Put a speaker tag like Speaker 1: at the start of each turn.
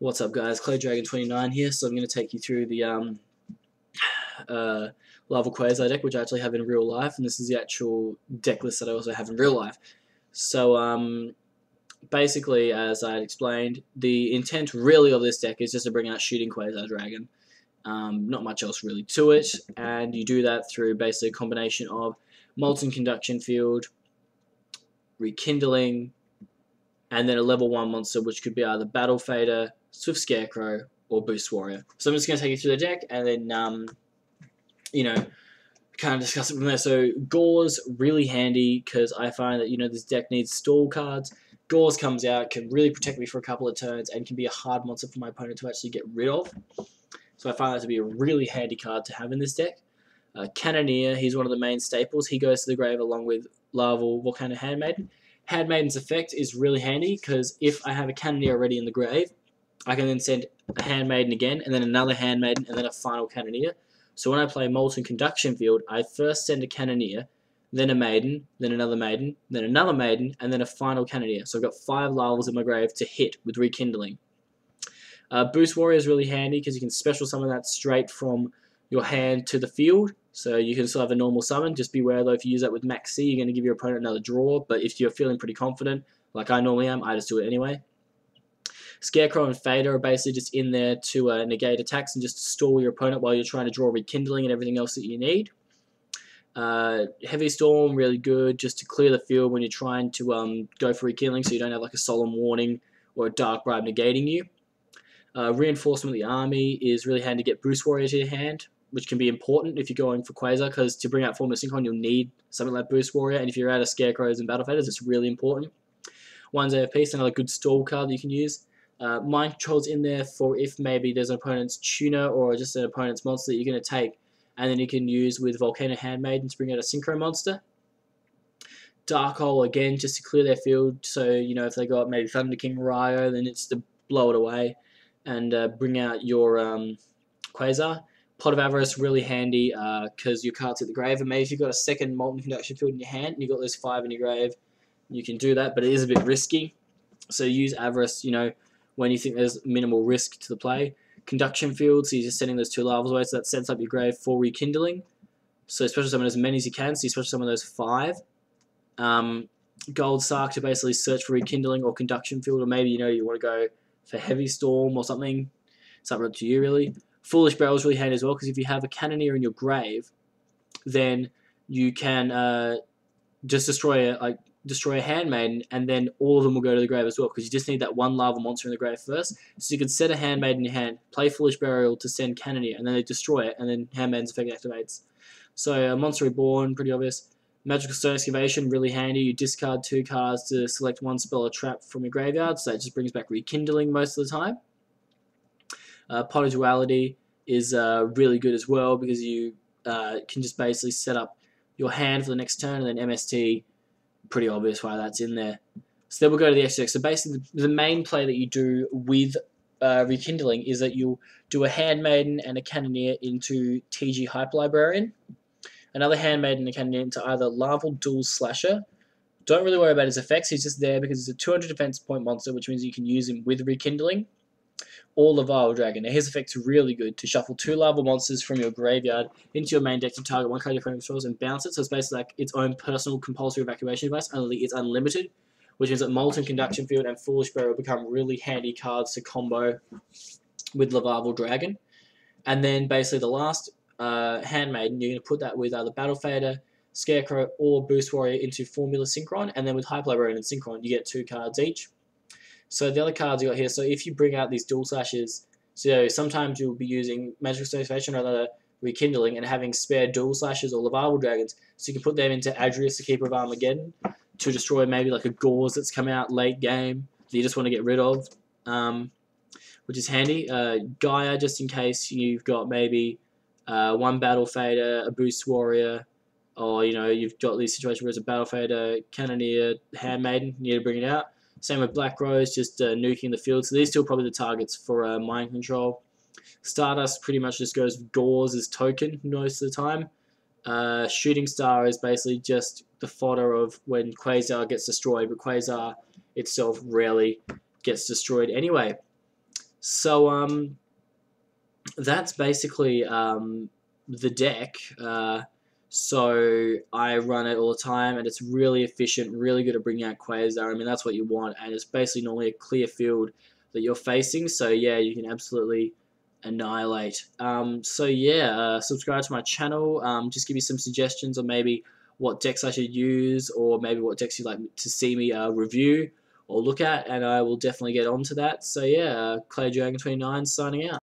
Speaker 1: What's up, guys? Claydragon29 here. So I'm going to take you through the Laval Quasar deck, which I actually have in real life, and this is the actual deck list that I also have in real life. So basically, as I had explained, the intent really of this deck is just to bring out Shooting Quasar Dragon. Not much else really to it, and you do that through basically a combination of Molten Conduction Field, Rekindling, and then a level 1 monster, which could be either Battle Fader, Swift Scarecrow, or Boost Warrior. So I'm just going to take you through the deck, and then, kind of discuss it from there. So Gauze, really handy, because I find that, this deck needs stall cards. Gauze comes out, can really protect me for a couple of turns, and can be a hard monster for my opponent to actually get rid of. So I find that to be a really handy card to have in this deck. Cannoneer, he's one of the main staples. He goes to the grave along with Laval Volcano Handmaiden. Handmaiden's effect is really handy because if I have a Cannoneer already in the grave, I can then send a Handmaiden again, and then another Handmaiden, and then a final Cannoneer. So when I play Molten Conduction Field, I first send a Cannoneer, then a Maiden, then another Maiden, then another Maiden, and then a final Cannoneer. So I've got 5 Lavals in my grave to hit with Rekindling. Boost Warrior is really handy because you can special summon that straight from your hand to the field. So you can still have a normal summon. Just beware though, if you use that with Max C, you're going to give your opponent another draw. But if you're feeling pretty confident, like I normally am, I just do it anyway. Scarecrow and Fader are basically just in there to negate attacks and just stall your opponent while you're trying to draw Rekindling and everything else that you need. Heavy Storm, really good, just to clear the field when you're trying to go for Rekindling so you don't have like a Solemn Warning or a Dark Bribe negating you. Reinforcement of the army is really handy to get Boost Warrior to your hand, which can be important if you're going for Quasar, because to bring out Formula Synchron, you'll need something like Boost Warrior, and if you're out of Scarecrows and Battle Fighters, it's really important. One's AFP, another good stall card that you can use. Mind Control's in there for if maybe there's an opponent's tuner or just an opponent's monster that you're going to take, and then you can use with Volcano Handmaiden to bring out a Synchro monster. Dark Hole, again, just to clear their field, so, if they got maybe Thunder King Ryo, then it's to blow it away and bring out your Quasar. Pot of Avarice, really handy because your cards hit the grave, and maybe if you've got a second Molten Conduction Field in your hand and you've got those 5 in your grave, you can do that, but it is a bit risky. So use Avarice, when you think there's minimal risk to the play. Conduction Field, so you're just sending those 2 Lavals away, so that sets up your grave for Rekindling. So special summon as many as you can, so you special summon those 5. Gold Sark to basically search for Rekindling or Conduction Field, or maybe, you want to go for Heavy Storm or something. It's up to you, really. Foolish Barrel is really handy as well, because if you have a Cannoneer in your grave, then you can just destroy a Handmaiden, and then all of them will go to the grave as well, because you just need that one Lava monster in the grave first. So you could set a Handmaiden in your hand, play Foolish Burial to send Cannoneer, and then they destroy it, and then Handmaiden's effect activates. So Monster Reborn, pretty obvious. Magical Stone Excavation, really handy. You discard 2 cards to select 1 spell or trap from your graveyard, so that just brings back Rekindling most of the time. Pot of Duality is really good as well, because you can just basically set up your hand for the next turn, and then MST, pretty obvious why that's in there. So then we'll go to the extra deck. So basically the main play that you do with Rekindling is that you'll do a Handmaiden and a Cannoneer into TG Hyper Librarian, another Handmaiden and a Cannoneer into either Laval Dual Slasher. Don't really worry about his effects, he's just there because he's a 200 defense point monster, which means you can use him with Rekindling. Or Laval Dragon. Now his effect's really good to shuffle 2 Laval monsters from your graveyard into your main deck to target 1 card your opponent controls and bounce it. So it's basically like its own personal compulsory evacuation device, only it's unlimited, which means that Molten Conduction Field and Foolish Burial become really handy cards to combo with Laval Dragon. And then basically the last Handmaiden, you're going to put that with either Battle Fader, Scarecrow, or Boost Warrior into Formula Synchron, and then with Hyper Librarian and Synchron, you get 2 cards each. So the other cards you got here, so if you bring out these dual slashes, so sometimes you'll be using Magical Stone Excavation or another Rekindling and having spare dual slashes or Laval Dragons, so you can put them into Adrius, the Keeper of Armageddon, to destroy maybe like a Gauze that's come out late game that you just want to get rid of, which is handy. Gaia, just in case you've got maybe 1 Battle Fader, a Boost Warrior, or you've got these situations where it's a Battle Fader, Cannoneer, Handmaiden, you need to bring it out. Same with Black Rose, just nuking the field. So these two are probably the targets for Mind Control. Stardust pretty much just goes with Gauze as token most of the time. Shooting Star is basically just the fodder of when Quasar gets destroyed, but Quasar itself rarely gets destroyed anyway. So that's basically the deck. So I run it all the time, and it's really efficient, really good at bringing out Quasar. I mean, that's what you want, and it's basically normally a clear field that you're facing. So yeah, you can absolutely annihilate. So yeah, subscribe to my channel. Just give me some suggestions on maybe what decks I should use, or maybe what decks you'd like to see me review or look at, and I will definitely get onto that. So yeah, Claydragon29 signing out.